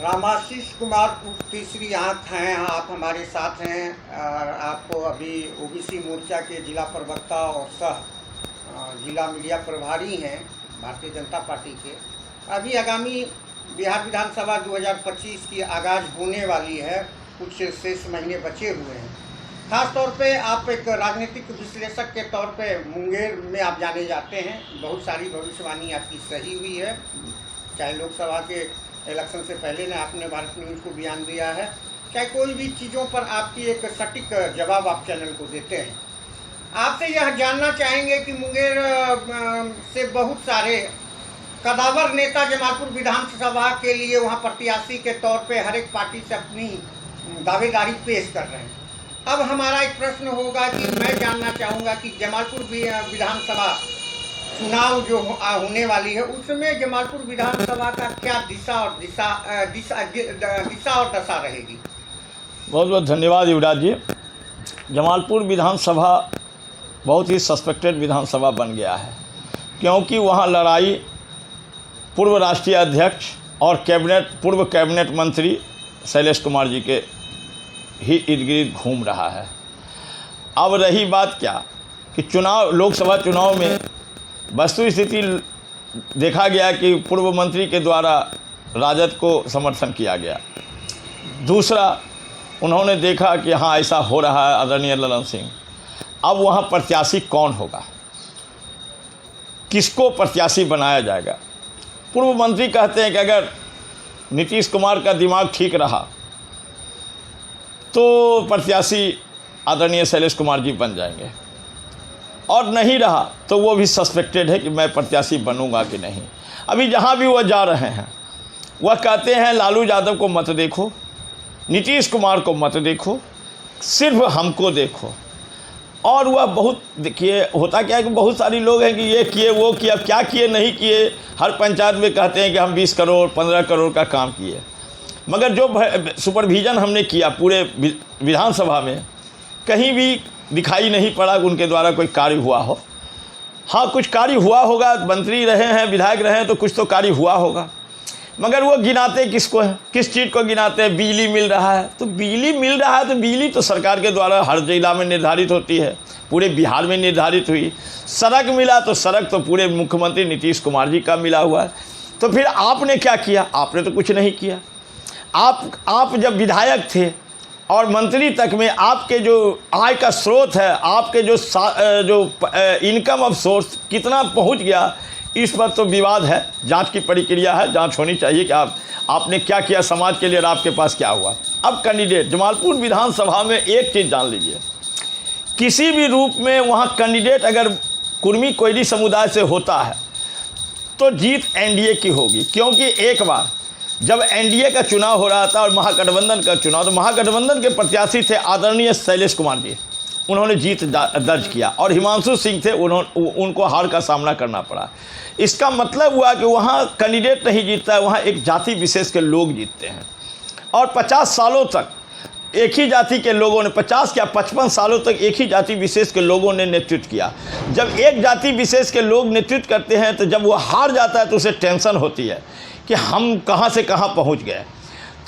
रामाशीष कुमार तीसरी आंख हैं, आप हमारे साथ हैं और आप अभी ओबीसी मोर्चा के जिला प्रवक्ता और सह जिला मीडिया प्रभारी हैं भारतीय जनता पार्टी के। अभी आगामी बिहार विधानसभा 2025 की आगाज़ होने वाली है, कुछ शेष महीने बचे हुए हैं। खास तौर पे आप एक राजनीतिक विश्लेषक के तौर पे मुंगेर में आप जाने जाते हैं। बहुत सारी भविष्यवाणी आपकी सही हुई है, चाहे लोकसभा के इलेक्शन से पहले ने आपने भारत न्यूज़ को बयान दिया है, चाहे कोई भी चीज़ों पर आपकी एक सटीक जवाब आप चैनल को देते हैं। आपसे यह जानना चाहेंगे कि मुंगेर से बहुत सारे कदावर नेता जमालपुर विधानसभा के लिए वहां प्रत्याशी के तौर पे हर एक पार्टी से अपनी दावेदारी पेश कर रहे हैं। अब हमारा एक प्रश्न होगा कि मैं जानना चाहूँगा कि जमालपुर विधानसभा चुनाव जो होने वाली है उसमें जमालपुर विधानसभा का क्या दिशा और दशा रहेगी। बहुत बहुत धन्यवाद युवराज जी। जमालपुर विधानसभा बहुत ही सस्पेक्टेड विधानसभा बन गया है, क्योंकि वहाँ लड़ाई पूर्व राष्ट्रीय अध्यक्ष और पूर्व कैबिनेट मंत्री शैलेश कुमार जी के ही इर्द गिर्द घूम रहा है। अब रही बात क्या कि लोकसभा चुनाव में वस्तु स्थिति देखा गया कि पूर्व मंत्री के द्वारा राजद को समर्थन किया गया। दूसरा, उन्होंने देखा कि हाँ ऐसा हो रहा है आदरणीय ललन सिंह। अब वहाँ प्रत्याशी कौन होगा, किसको प्रत्याशी बनाया जाएगा। पूर्व मंत्री कहते हैं कि अगर नीतीश कुमार का दिमाग ठीक रहा तो प्रत्याशी आदरणीय शैलेश कुमार जी बन जाएंगे, और नहीं रहा तो वो भी सस्पेक्टेड है कि मैं प्रत्याशी बनूंगा कि नहीं। अभी जहाँ भी वह जा रहे हैं वह कहते हैं लालू यादव को मत देखो, नीतीश कुमार को मत देखो, सिर्फ हमको देखो। और वह बहुत, देखिए होता क्या है कि बहुत सारे लोग हैं कि ये किए वो किए, अब क्या किए नहीं किए। हर पंचायत में कहते हैं कि हम 20 करोड़ 15 करोड़ का काम किए, मगर जो सुपरविज़न हमने किया पूरे विधानसभा में कहीं भी दिखाई नहीं पड़ा उनके द्वारा कोई कार्य हुआ हो। हाँ, कुछ कार्य हुआ होगा, मंत्री रहे हैं, विधायक रहे हैं तो कुछ तो कार्य हुआ होगा, मगर वो गिनाते किसको है, किस चीज़ को गिनाते हैं। बिजली मिल रहा है तो बिजली मिल रहा है तो बिजली तो सरकार के द्वारा हर जिला में निर्धारित होती है, पूरे बिहार में निर्धारित हुई। सड़क मिला तो सड़क तो पूरे मुख्यमंत्री नीतीश कुमार जी का मिला हुआ है। तो फिर आपने क्या किया? आपने तो कुछ नहीं किया। आप जब विधायक थे और मंत्री तक में आपके जो आय का स्रोत है, आपके जो इनकम ऑफ सोर्स कितना पहुंच गया, इस पर तो विवाद है, जांच की प्रक्रिया है, जांच होनी चाहिए कि आपने क्या किया समाज के लिए और आपके पास क्या हुआ। अब कैंडिडेट जमालपुर विधानसभा में एक चीज़ जान लीजिए, किसी भी रूप में वहाँ कैंडिडेट अगर कुर्मी कोयली समुदाय से होता है तो जीत एनडीए की होगी। क्योंकि एक बार जब एनडीए का चुनाव हो रहा था और महागठबंधन का चुनाव, तो महागठबंधन के प्रत्याशी थे आदरणीय शैलेश कुमार जी, उन्होंने जीत दर्ज किया, और हिमांशु सिंह थे, उनको हार का सामना करना पड़ा। इसका मतलब हुआ कि वहाँ कैंडिडेट नहीं जीतता है, वहाँ एक जाति विशेष के लोग जीतते हैं। और 50 सालों तक एक ही जाति के लोगों ने, 50 क्या 55 सालों तक एक ही जाति विशेष के लोगों ने नेतृत्व किया। जब एक जाति विशेष के लोग नेतृत्व करते हैं तो जब वो हार जाता है तो उसे टेंशन होती है कि हम कहाँ से कहाँ पहुँच गए।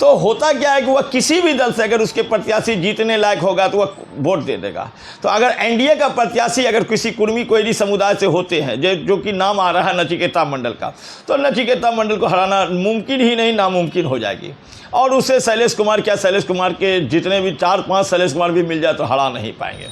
तो होता क्या है कि वह किसी भी दल से अगर उसके प्रत्याशी जीतने लायक होगा तो वह वोट दे देगा। तो अगर एनडीए का प्रत्याशी अगर किसी कुर्मी कोयली समुदाय से होते हैं, जो कि नाम आ रहा है नचिकेता मंडल का, तो नचिकेता मंडल को हराना मुमकिन ही नहीं, नामुमकिन हो जाएगी। और उसे शैलेश कुमार के जितने भी 4-5 शैलेश कुमार भी मिल जाए तो हरा नहीं पाएंगे।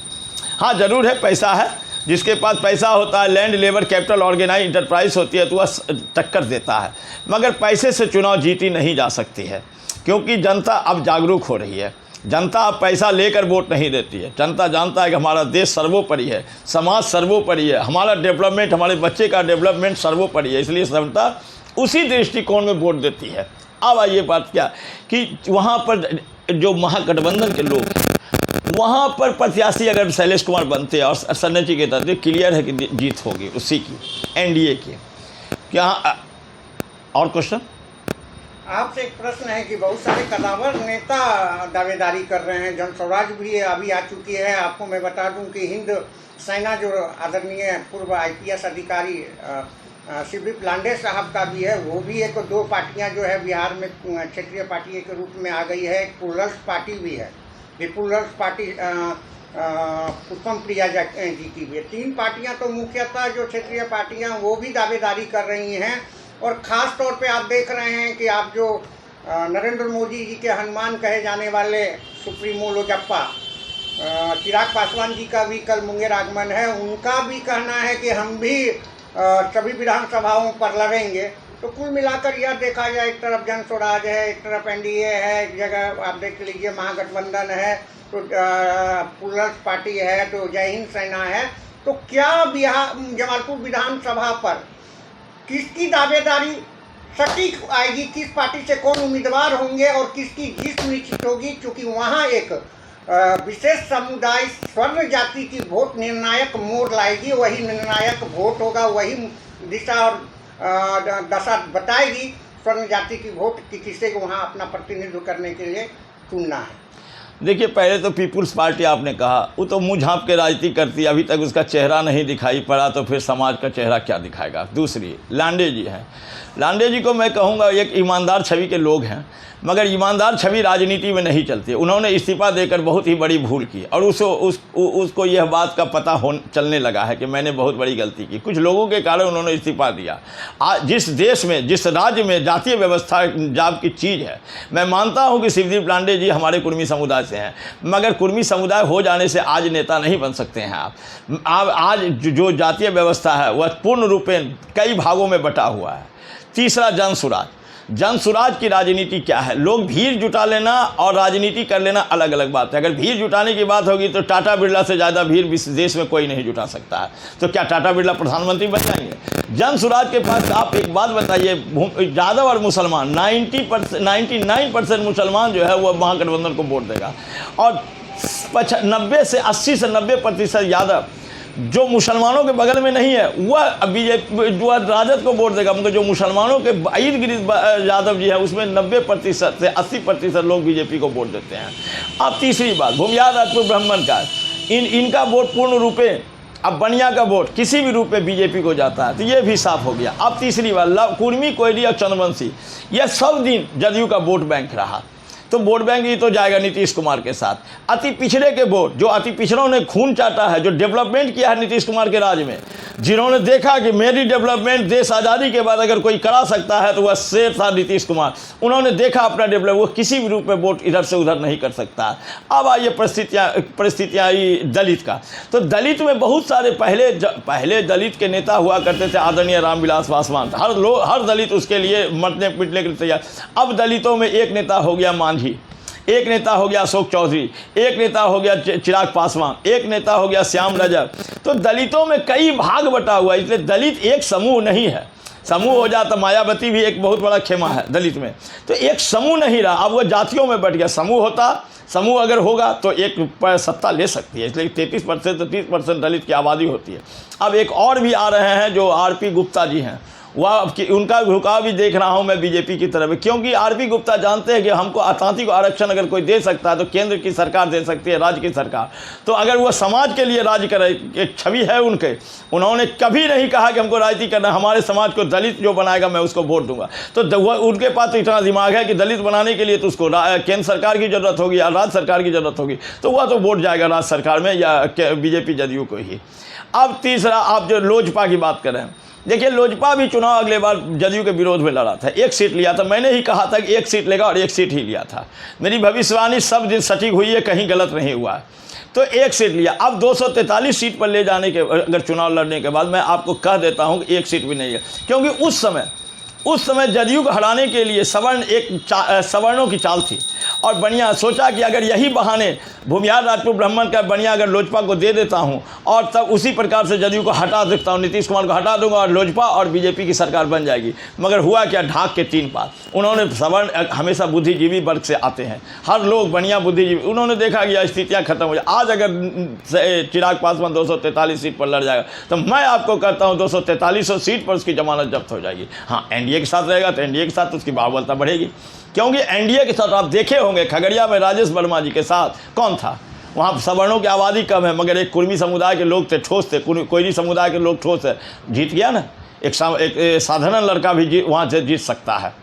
हाँ, ज़रूर है, पैसा है, जिसके पास पैसा होता है, land labour capital organise enterprise होती है तो वह टक्कर देता है, मगर पैसे से चुनाव जीती नहीं जा सकती है। क्योंकि जनता अब जागरूक हो रही है, जनता अब पैसा लेकर वोट नहीं देती है। जनता जानता है कि हमारा देश सर्वोपरि है, समाज सर्वोपरि है, हमारा डेवलपमेंट, हमारे बच्चे का डेवलपमेंट सर्वोपरि है, इसलिए जनता उसी दृष्टिकोण में वोट देती है। अब आइए बात क्या कि वहाँ पर जो महागठबंधन के लोग हैं, वहाँ पर प्रत्याशी अगर शैलेश कुमार बनते हैं और सरनची के तहत क्लियर है कि जीत होगी उसी की, एनडीए की। क्या और क्वेश्चन? आपसे एक प्रश्न है कि बहुत सारे कदावर नेता दावेदारी कर रहे हैं, जन स्वराज भी अभी आ चुकी है। आपको मैं बता दूं कि हिंद सेना जो आदरणीय पूर्व आईपीएस अधिकारी शिवदीप लांडे साहब का भी है, वो भी एक दो पार्टियां जो है बिहार में क्षेत्रीय पार्टी के रूप में आ गई है। एक प्लूरल्स पार्टी भी है, ये प्लूरल्स पार्टी पुष्पम प्रिया जी की भी है। तीन पार्टियां तो मुख्यतः जो क्षेत्रीय पार्टियां वो भी दावेदारी कर रही हैं। और ख़ास तौर पे आप देख रहे हैं कि आप जो नरेंद्र मोदी जी के हनुमान कहे जाने वाले सुप्रीमो लोजप्पा चिराग पासवान जी का भी कल मुंगेर आगमन है। उनका भी कहना है कि हम भी सभी विधानसभाओं पर लड़ेंगे। तो कुल मिलाकर यह देखा जाए, एक तरफ जन स्वराज है, एक तरफ एनडीए है, एक जगह आप देख लीजिए महागठबंधन है, तो प्लूरल्स पार्टी है, तो जय हिंद सेना है। तो क्या बिहार जमालपुर विधानसभा पर किसकी दावेदारी सटीक आएगी, किस पार्टी से कौन उम्मीदवार होंगे और किसकी जीत सुनिश्चित होगी, क्योंकि वहाँ एक विशेष समुदाय स्वर्ण जाति की वोट निर्णायक मोड़ लाएगी। वही निर्णायक वोट होगा, वही दिशा और दशा बताएगी स्वर्ण जाति की वोट कि किसे को वहाँ अपना प्रतिनिधित्व करने के लिए चुनना है। देखिए, पहले तो पीपुल्स पार्टी आपने कहा, वो तो मुँह झाँप के राजनीति करती है, अभी तक उसका चेहरा नहीं दिखाई पड़ा, तो फिर समाज का चेहरा क्या दिखाएगा। दूसरी लांडे जी हैं, लांडे जी को मैं कहूँगा एक ईमानदार छवि के लोग हैं, मगर ईमानदार छवि राजनीति में नहीं चलती। उन्होंने इस्तीफ़ा देकर बहुत ही बड़ी भूल की और उसको यह बात का पता चलने लगा है कि मैंने बहुत बड़ी गलती की। कुछ लोगों के कारण उन्होंने इस्तीफ़ा दिया। आज जिस देश में, जिस राज्य में जातीय व्यवस्था जाब की चीज़ है, मैं मानता हूं कि शिवदीप लांडे जी हमारे कुर्मी समुदाय से हैं, मगर कुर्मी समुदाय हो जाने से आज नेता नहीं बन सकते हैं आप। आज जो जातीय व्यवस्था है वह पूर्ण रूपेण कई भागों में बटा हुआ है। तीसरा, जन सुराज की राजनीति क्या है? लोग भीड़ जुटा लेना और राजनीति कर लेना अलग अलग बात है। अगर भीड़ जुटाने की बात होगी तो टाटा बिरला से ज़्यादा भीड़ देश में कोई नहीं जुटा सकता है, तो क्या टाटा बिरला प्रधानमंत्री बन जाएंगे? जन सुराज के पास आप एक बात बताइए, यादव और मुसलमान 99% मुसलमान जो है वह महागठबंधन को वोट देगा और 80 से 90% यादव जो मुसलमानों के बगल में नहीं है वह बीजेपी जो राजद को वोट देगा, मगर जो मुसलमानों के ईद गिरीश यादव जी है उसमें 90% से 80% लोग बीजेपी को वोट देते हैं। अब तीसरी बात, भूमियार राजपूत ब्राह्मण का इनका वोट पूर्ण रूपे, अब बनिया का वोट किसी भी रूप में बीजेपी को जाता है, तो ये भी साफ हो गया। अब तीसरी बात, कुर्मी, कोयली और चंद्रवंशी, यह सब दिन जदयू का वोट बैंक रहा, तो वोट बैंक ही तो जाएगा नीतीश कुमार के साथ। अति पिछड़े के वोट, जो अति पिछड़ों ने खून चाटा है, जो डेवलपमेंट किया है नीतीश कुमार के राज में, जिन्होंने देखा कि मेरी डेवलपमेंट देश आज़ादी के बाद अगर कोई करा सकता है तो वह शेर था नीतीश कुमार। उन्होंने देखा अपना डेवलप, वो किसी भी रूप में वोट इधर से उधर नहीं कर सकता। अब आइए परिस्थितियाँ आई दलित का, तो दलित में बहुत सारे पहले दलित के नेता हुआ करते थे, आदरणीय रामविलास पासवान, हर दलित उसके लिए मरने पीटने के लिए तैयार। अब दलितों में एक नेता हो गया मांझी, एक नेता हो गया अशोक चौधरी, एक नेता हो गया चिराग पासवान, एक नेता हो गया श्याम रजक। तो दलितों में कई भाग बटा हुआ है, इसलिए दलित एक समूह नहीं है। समूह हो जाता, मायावती भी एक बहुत बड़ा खेमा है दलित में, तो एक समूह नहीं रहा, अब वह जातियों में बट गया। समूह अगर होगा तो एक सत्ता ले सकती है, इसलिए 33% से 30% दलित की आबादी होती है। अब एक और भी आ रहे हैं जो आरपी गुप्ता जी हैं, वह उनका झुकाव भी देख रहा हूं मैं बीजेपी की तरफ, क्योंकि आरपी गुप्ता जानते हैं कि हमको आतंकी आरक्षण अगर कोई दे सकता है तो केंद्र की सरकार दे सकती है, राज्य की सरकार। तो अगर वह समाज के लिए राज्य करे, एक छवि है उनके, उन्होंने कभी नहीं कहा कि हमको राजनीति करना, हमारे समाज को दलित जो बनाएगा मैं उसको वोट दूंगा। तो वह उनके पास तो इतना दिमाग है कि दलित बनाने के लिए तो उसको केंद्र सरकार की जरूरत होगी या राज्य सरकार की जरूरत होगी, तो वह तो वोट जाएगा राज्य सरकार में या बीजेपी जदयू को ही। अब तीसरा, आप जो लोजपा की बात करें, देखिए लोजपा भी चुनाव अगले बार जदयू के विरोध में लड़ा था, 1 सीट लिया था। मैंने ही कहा था कि 1 सीट लेगा और 1 सीट ही लिया था। मेरी भविष्यवाणी सब दिन सटीक हुई है, कहीं गलत नहीं हुआ। तो 1 सीट लिया। अब 243 सीट पर ले जाने के, अगर चुनाव लड़ने के बाद मैं आपको कह देता हूं कि 1 सीट भी नहीं है, क्योंकि उस समय जदयू को हराने के लिए सवर्णों की चाल थी और बनिया सोचा कि अगर यही बहाने भूमिहार राजपूत ब्राह्मण का बनिया अगर लोजपा को दे देता हूं और तब उसी प्रकार से जदयू को हटा देता हूं, नीतीश कुमार को हटा दूंगा और लोजपा और बीजेपी की सरकार बन जाएगी। मगर हुआ क्या, ढाक के 3 पात। उन्होंने सवर्ण हमेशा बुद्धिजीवी वर्ग से आते हैं, हर लोग बनिया बुद्धिजीवी, उन्होंने देखा कि स्थितियाँ खत्म हो जाए। आज अगर चिराग पासवान 243 सीट पर लड़ जाएगा तो मैं आपको कहता हूँ 243 सीट पर उसकी जमानत जब्त हो जाएगी। हाँ, एनडीए के साथ रहेगा तो एनडीए के साथ उसकी बाहुबलता बढ़ेगी, क्योंकि एनडीए के साथ आप देखे होंगे खगड़िया में राजेश वर्मा जी के साथ कौन था, वहाँ सवर्णों की आबादी कम है मगर एक कुर्मी समुदाय के लोग थे, ठोस थे, कोयली समुदाय के लोग ठोस है, जीत गया ना। एक साधारण लड़का भी वहाँ से जीत सकता है।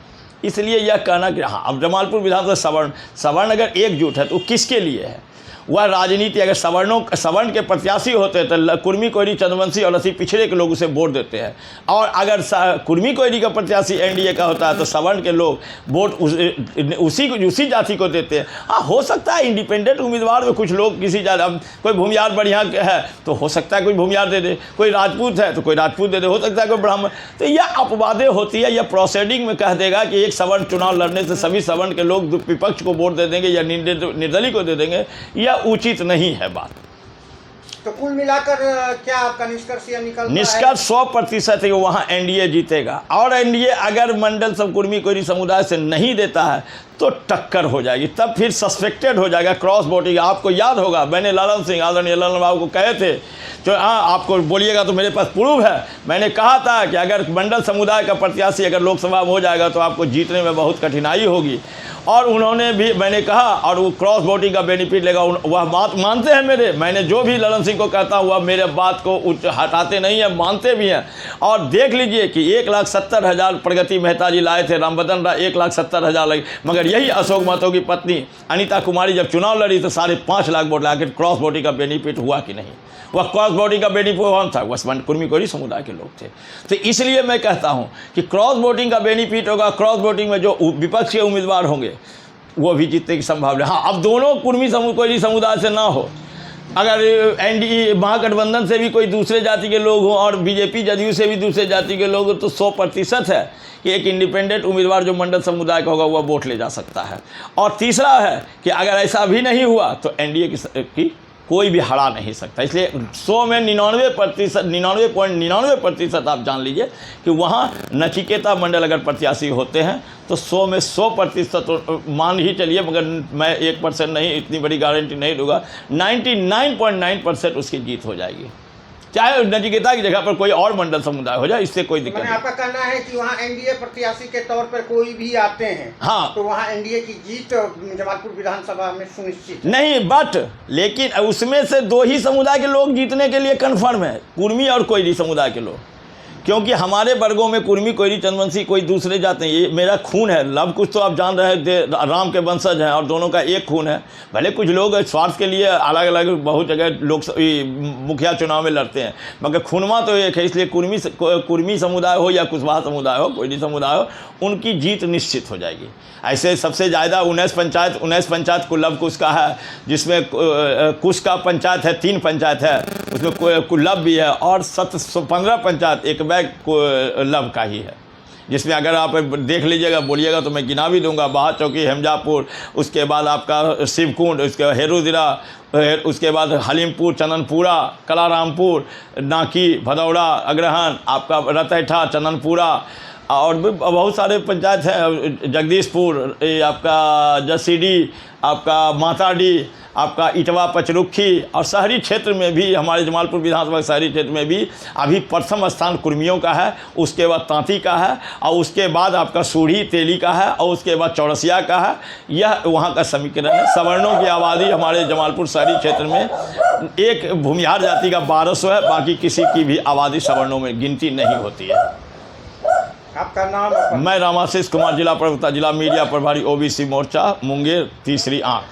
इसलिए यह कहना कि हाँ, अब जमालपुर विधानसभा सवर्ण अगर एकजुट है तो किसके लिए है? वह राजनीति, अगर सवर्ण के प्रत्याशी होते तो कुर्मी कोयरी चंद्रवंशी और अस्सी पिछड़े के लोग उसे वोट देते हैं, और अगर कुर्मी कोयरी का प्रत्याशी एनडीए का होता है तो सवर्ण के लोग वोट उसी जाति को देते हैं। हाँ, हो सकता है इंडिपेंडेंट उम्मीदवार में कुछ लोग किसी कोई भूमियार बढ़िया है तो हो सकता है कोई भूमियार दे दे, कोई राजपूत है तो कोई राजपूत दे दे, हो सकता है कोई ब्राह्मण। तो यह अपवादें होती है, यह प्रोसीडिंग में कह देगा कि एक सवर्ण चुनाव लड़ने से सभी सवर्ण के लोग विपक्ष को वोट दे देंगे या निर्दलीय को दे देंगे, यह उचित नहीं है बात। तो कुल मिलाकर क्या आपका निष्कर्ष यह निकलता है? निष्कर्ष 100% है कि वहाँ एनडीए जीतेगा, और एनडीए अगर मंडल सब कुर्मी कोयरी समुदाय से नहीं देता है तो टक्कर हो जाएगी, तब फिर सस्पेक्टेड हो जाएगा क्रॉस वोटिंग। आपको याद होगा मैंने ललन सिंह, आदरणीय ललन बाबू को कहे थे, जो हाँ आपको बोलिएगा तो मेरे पास प्रूफ है, मैंने कहा था कि अगर मंडल समुदाय का प्रत्याशी अगर लोकसभा में हो जाएगा तो आपको जीतने में बहुत कठिनाई होगी, और उन्होंने भी, मैंने कहा, और वो क्रॉस वोटिंग का बेनिफिट लेगा। वह बात मानते हैं मेरे, मैंने जो भी ललन सिंह को कहता हूँ वह मेरे बात को हटाते नहीं हैं, मानते भी हैं। और देख लीजिए कि 1,70,000 प्रगति मेहता जी लाए थे, रामबदन राय 1,70,000 लगे, मगर यही अशोक महतो की पत्नी अनीता कुमारी जब चुनाव लड़ी तो 5.5 लाख वोट ला के क्रॉस वोटिंग का बेनिफिट हुआ कि नहीं? वह क्रॉस वोटिंग का बेनिफिट कौन था? वह कुर्मी कोयरी समुदाय के लोग थे। तो इसलिए मैं कहता हूं कि क्रॉस वोटिंग का बेनिफिट होगा। क्रॉस वोटिंग में जो विपक्ष के उम्मीदवार होंगे वो भी जीतने की संभावना। हाँ, अब दोनों कुर्मी कोयरी समुदाय से ना हो, अगर एनडीए महागठबंधन से भी कोई दूसरे जाति के लोग हों और बीजेपी जदयू से भी दूसरे जाति के लोग हो, तो 100% है कि एक इंडिपेंडेंट उम्मीदवार जो मंडल समुदाय का होगा वह वोट ले जा सकता है। और तीसरा है कि अगर ऐसा भी नहीं हुआ तो एनडीए की कोई भी हरा नहीं सकता। इसलिए 100 में 99.99% आप जान लीजिए कि वहाँ नचिकेता मंडल अगर प्रत्याशी होते हैं तो 100 में 100% तो मान ही चलिए, मगर मैं 1% नहीं, इतनी बड़ी गारंटी नहीं दूंगा, 99.9% उसकी जीत हो जाएगी, चाहे नचिकेता की जगह पर कोई और मंडल समुदाय हो जाए, इससे कोई दिक्कत नहीं। आपका कहना है कि वहाँ एनडीए प्रत्याशी के तौर पर कोई भी आते हैं, हाँ, तो वहाँ एनडीए की जीत जमालपुर विधानसभा में सुनिश्चित नहीं, बट लेकिन उसमें से 2 ही समुदाय के लोग जीतने के लिए कन्फर्म है, कुर्मी और कोयरी समुदाय के लोग, क्योंकि हमारे वर्गों में कुर्मी कोयरी चंद्रवंशी कोई दूसरे जाते हैं। ये मेरा खून है, लव कुछ तो आप जान रहे थे, राम के वंशज हैं और दोनों का एक खून है। भले कुछ लोग स्वार्थ के लिए अलग अलग बहुत जगह लोग मुखिया चुनाव में लड़ते हैं, मगर खूनमा तो एक है। इसलिए कुर्मी समुदाय हो या कुशवाहा समुदाय हो, कोयरी समुदाय हो, उनकी जीत निश्चित हो जाएगी। ऐसे सबसे ज़्यादा 19 पंचायत कुल्लभ कुश का है, जिसमें कुश का पंचायत है, 3 पंचायत है, उसमें कुल्लभ भी है, और 15 पंचायत एक बैग कुल्लभ का ही है, जिसमें अगर आप देख लीजिएगा, बोलिएगा तो मैं गिना भी दूंगा। बाहा चौकी, हेमजापुर, उसके बाद आपका शिवकुंड, उसके बाद हेरुदिरा, उसके बाद हलीमपुर, चंदनपुरा, कलारामपुर, नाकी, भदौड़ा, अग्रहण, आपका रतैठा, चंदनपुरा, और भी बहुत सारे पंचायत हैं, जगदीशपुर, आपका जसीडी, आपका माताडी, आपका इटवा, पचरुखी, और शहरी क्षेत्र में भी हमारे जमालपुर विधानसभा शहरी क्षेत्र में भी अभी प्रथम स्थान कुर्मियों का है, उसके बाद तांती का है, और उसके बाद आपका सूढ़ी तेली का है, और उसके बाद चौरसिया का है। यह वहाँ का समीकरण है। सवर्णों की आबादी हमारे जमालपुर शहरी क्षेत्र में एक भूमिहार जाति का 1200 है, बाकी किसी की भी आबादी सवर्णों में गिनती नहीं होती है। आपका नाम? मैं रामाशीष कुमार, जिला प्रवक्ता, जिला मीडिया प्रभारी, ओबीसी मोर्चा, मुंगेर, तीसरी आंख।